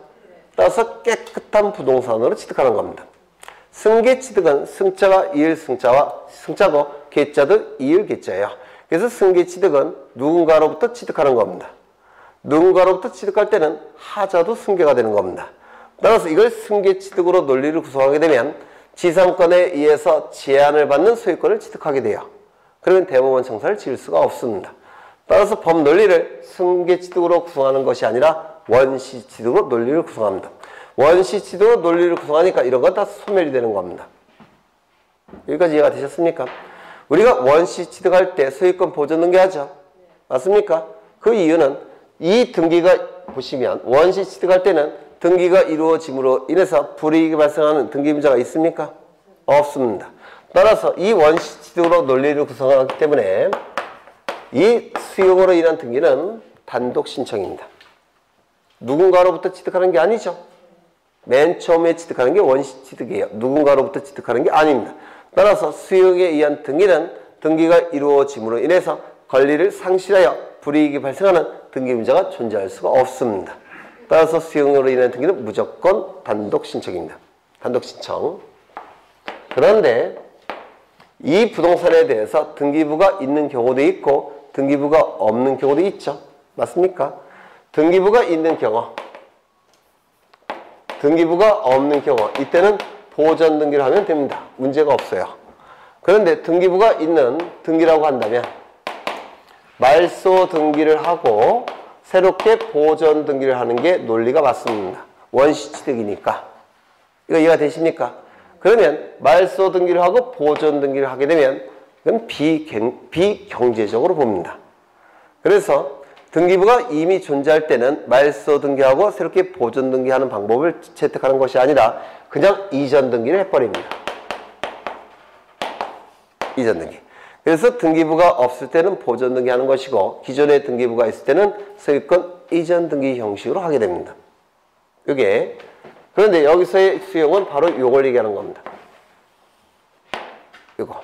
Speaker 1: 따라서 깨끗한 부동산으로 취득하는 겁니다. 승계취득은 승자가 이을 승자고 계자도 이을 계자예요. 그래서 승계취득은 누군가로부터 취득하는 겁니다. 누군가로부터 취득할 때는 하자도 승계가 되는 겁니다. 따라서 이걸 승계취득으로 논리를 구성하게 되면 지상권에 의해서 제한을 받는 소유권을 취득하게 돼요. 그러면 대법원 청사를 지을 수가 없습니다. 따라서 법 논리를 승계취득으로 구성하는 것이 아니라 원시취득으로 논리를 구성합니다. 원시취득으로 논리를 구성하니까 이런 건 다 소멸이 되는 겁니다. 여기까지 이해가 되셨습니까? 우리가 원시취득할 때 소유권 보존 등기하죠. 맞습니까? 그 이유는 이 등기가 보시면 원시취득할 때는 등기가 이루어짐으로 인해서 불이익이 발생하는 등기임자가 있습니까? 없습니다. 따라서 이 원시취득으로 논리를 구성하기 때문에 이 수용으로 인한 등기는 단독 신청입니다. 누군가로부터 취득하는 게 아니죠. 맨 처음에 취득하는 게 원시취득이에요. 누군가로부터 취득하는 게 아닙니다. 따라서 수용에 의한 등기는 등기가 이루어짐으로 인해서 권리를 상실하여 불이익이 발생하는 등기임자가 존재할 수가 없습니다. 따라서 수용으로 인한 등기는 무조건 단독 신청입니다. 단독 신청. 그런데 이 부동산에 대해서 등기부가 있는 경우도 있고 등기부가 없는 경우도 있죠. 맞습니까? 등기부가 있는 경우, 등기부가 없는 경우, 이때는 보전 등기를 하면 됩니다. 문제가 없어요. 그런데 등기부가 있는 등기라고 한다면 말소 등기를 하고 새롭게 보전 등기를 하는 게 논리가 맞습니다. 원시취득이니까. 이거 이해가 되십니까? 그러면 말소 등기를 하고 보존 등기를 하게 되면 이건 비경제적으로 봅니다. 그래서 등기부가 이미 존재할 때는 말소 등기하고 새롭게 보존 등기하는 방법을 채택하는 것이 아니라 그냥 이전 등기를 해버립니다. 이전 등기. 그래서 등기부가 없을 때는 보존 등기하는 것이고 기존의 등기부가 있을 때는 소유권 이전 등기 형식으로 하게 됩니다. 이게 그런데 여기서의 수용은 바로 이걸 얘기하는 겁니다. 이거.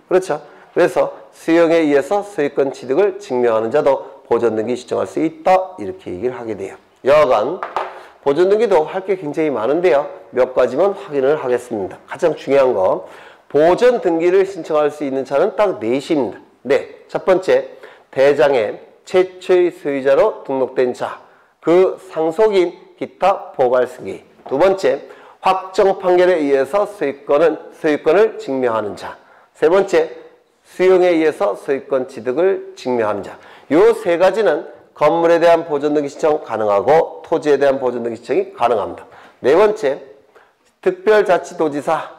Speaker 1: 그렇죠? 그래서 수용에 의해서 소유권 취득을 증명하는 자도 보존 등기 신청할 수 있다. 이렇게 얘기를 하게 돼요. 여하간 보존 등기도 할 게 굉장히 많은데요. 몇 가지만 확인을 하겠습니다. 가장 중요한 거. 보존 등기를 신청할 수 있는 차는 딱 넷입니다. 네. 첫 번째, 대장의 최초의 소유자로 등록된 차. 그 상속인 기타 포괄 승계. 두 번째, 확정 판결에 의해서 소유권을 증명하는 자. 세 번째, 수용에 의해서 소유권 취득을 증명하는 자. 요 세 가지는 건물에 대한 보존 등기 신청 가능하고 토지에 대한 보존 등기 신청이 가능합니다. 네 번째, 특별자치도지사,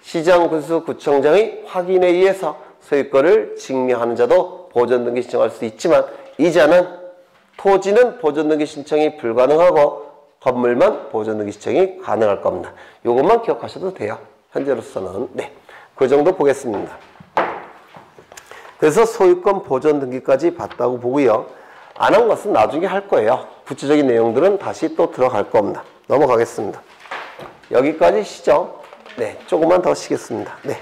Speaker 1: 시장군수구청장의 확인에 의해서 소유권을 증명하는 자도 보존 등기 신청할 수 있지만 이자는 토지는 보존 등기 신청이 불가능하고 건물만 보존 등기 신청이 가능할 겁니다. 이것만 기억하셔도 돼요. 현재로서는. 네, 그 정도 보겠습니다. 그래서 소유권 보존 등기까지 봤다고 보고요. 안 한 것은 나중에 할 거예요. 구체적인 내용들은 다시 또 들어갈 겁니다. 넘어가겠습니다. 여기까지 시죠. 네, 조금만 더 쉬겠습니다. 네.